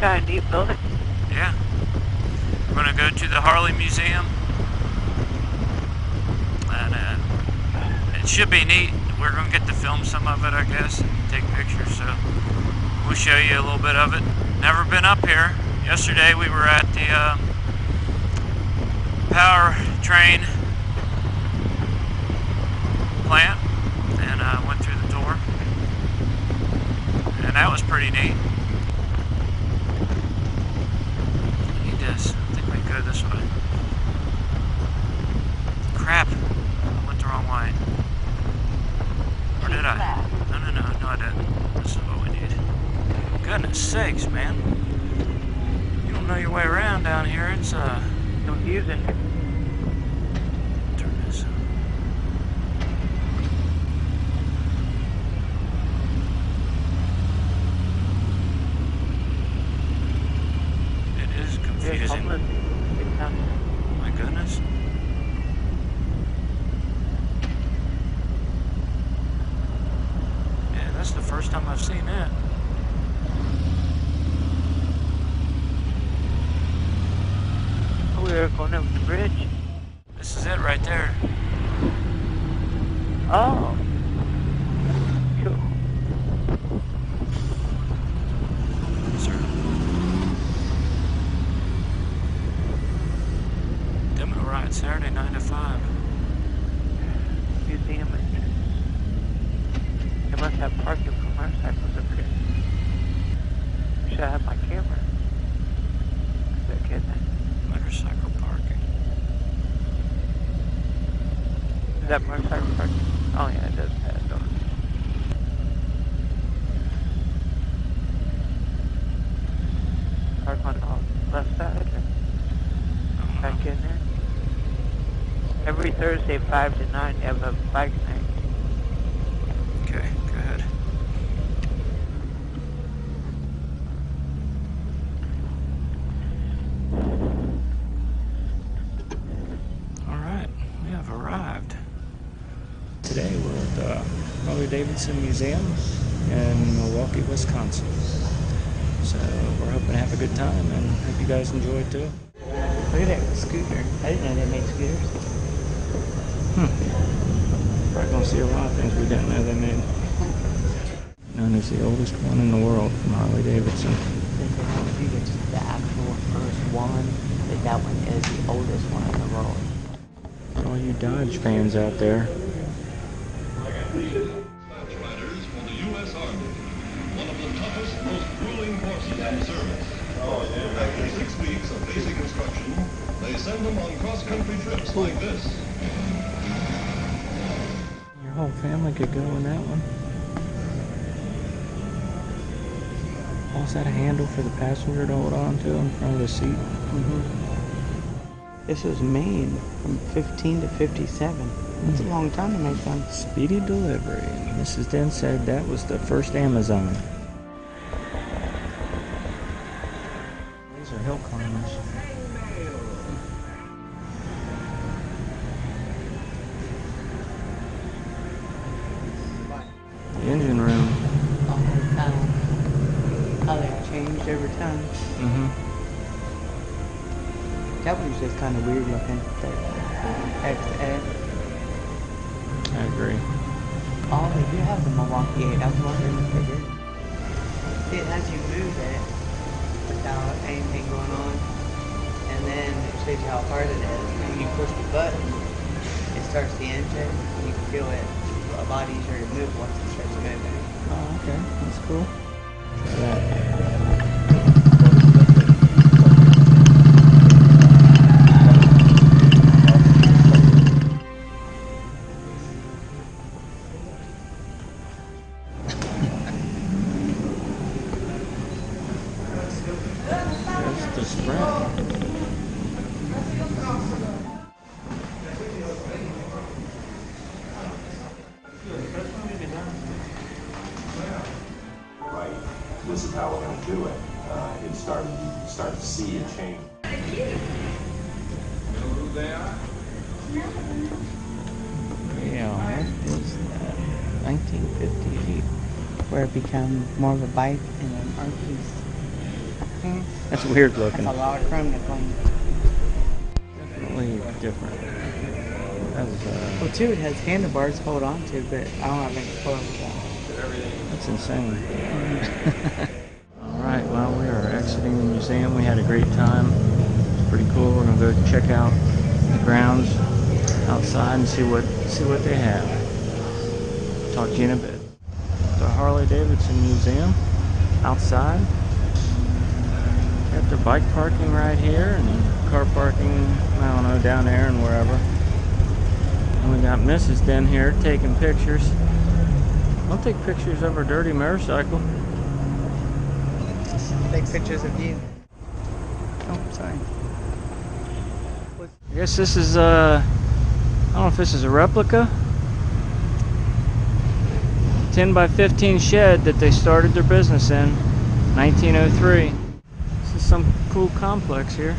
Got a neat building. Yeah. We're gonna go to the Harley Museum. And it should be neat. We're gonna get to film some of it, I guess, and take pictures, so we'll show you a little bit of it. Never been up here. Yesterday we were at the power train plant and went through the tour, and that was pretty neat. Need this. I think we can go this way. Crap, I went the wrong way. Or did I? No I didn't. This is what we need. Goodness sakes, man. You don't know your way around down here. It's confusing. Turn this. It is confusing. My goodness. Yeah, that's the first time I've seen that. We're going over the bridge. This is it right there. Oh. Cool. Sir. Demo ride Saturday 9 to 5. Museum entrance. They must have parking for motorcycles up here. Should I have my camera? Is that good then? Motorcycle parking. Is that motorcycle parking? Oh yeah, it does have a door. Park on the left side or back in there? Every Thursday 5 to 9 they have a bike night. Okay, go ahead. Alright, we have arrived. Today we're at the Harley Davidson Museum in Milwaukee, Wisconsin. So we're hoping to have a good time and hope you guys enjoy it too. Look at that scooter. I didn't know they made scooters. Probably gonna see a lot of things we didn't know they made. Known as the oldest one in the world from Harley Davidson. If you get to the actual first one, that one is the oldest one in the world. For all you Dodge fans out there. Dispatch riders for the U.S. Army, one of the toughest, most grueling courses in service. After 6 weeks of basic instruction, they send them on cross-country trips like this. Your whole family could go in that one. Oh, is that a handle for the passenger to hold on to in front of the seat? This was made from 15 to 57. That's a long time to make one. Speedy delivery. Mrs. Den said that was the first Amazon. These are hill climbers. The engine room. How they've changed over time. That one's just kind of weird looking. XS. I agree. Oh, they do have the Milwaukee 8. I was wondering if they did. See, it has you move it without anything going on. And then it shows you how hard it is. When you push the button, it starts the engine. You can feel it a lot easier to move once it starts moving. Oh, okay. That's cool. Try that. This is how we're going to do it. You start to see a change. Yeah, that is 1958, where it became more of a bike and an art piece. That's weird looking. That's a lot of chrome to clean. Definitely different. That's, Well, too, it has handlebars to hold on to, but I don't have any clue with that. that's insane. Alright, well, we are exiting the museum. We had a great time. It's pretty cool. We're going to go check out the grounds outside and see what they have. Talk to you in a bit. The Harley Davidson Museum outside. Got their bike parking right here and car parking, I don't know, down there and wherever. And we got Mrs. Den here taking pictures. I'll take pictures of her dirty motorcycle. Take pictures of you. Oh, sorry. I guess this is, I don't know if this is a replica. 10 by 15 shed that they started their business in 1903. This is some cool complex here.